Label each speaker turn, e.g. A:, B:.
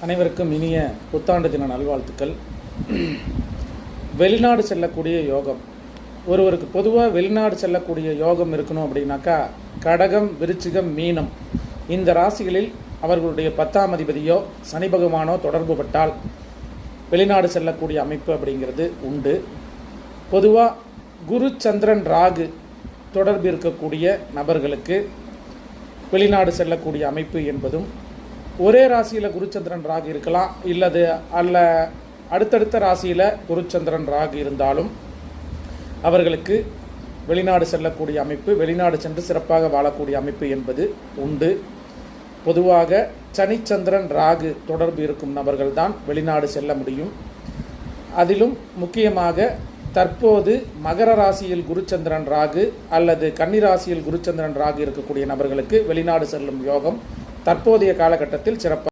A: அனைவருக்கும் இனிய புத்தாண்டு தின நல்வாழ்த்துக்கள். வெளிநாடு செல்லக்கூடிய யோகம், ஒருவருக்கு பொதுவாக வெளிநாடு செல்லக்கூடிய யோகம் இருக்கணும் அப்படின்னாக்கா கடகம், விருச்சிகம், மீனம் இந்த ராசிகளில் அவர்களுடைய 10ஆம் அதிபதியோ சனி பகவானோ தொடர்பு பட்டால் வெளிநாடு செல்லக்கூடிய அமைப்பு அப்படிங்கிறது உண்டு. பொதுவாக குரு, சந்திரன், ராகு தொடர்பு இருக்கக்கூடிய நபர்களுக்கு வெளிநாடு செல்லக்கூடிய அமைப்பு என்பதும், ஒரே ராசியில் குருச்சந்திரன் ராகு இருக்கலாம், அல்ல அடுத்தடுத்த ராசியில் குருச்சந்திரன் ராகு இருந்தாலும் அவர்களுக்கு வெளிநாடு செல்லக்கூடிய அமைப்பு, வெளிநாடு சென்று சிறப்பாக வாழக்கூடிய அமைப்பு என்பது உண்டு. பொதுவாக சனிச்சந்திரன் ராகு தொடர்பு இருக்கும் நபர்கள்தான் வெளிநாடு செல்ல முடியும். அதிலும் முக்கியமாக தற்போது மகர ராசியில் குருச்சந்திரன் ராகு அல்லது கன்னி ராசியில் குருச்சந்திரன் ராகு இருக்கக்கூடிய நபர்களுக்கு வெளிநாடு செல்லும் யோகம் தற்போதைய காலகட்டத்தில் சிறப்பாக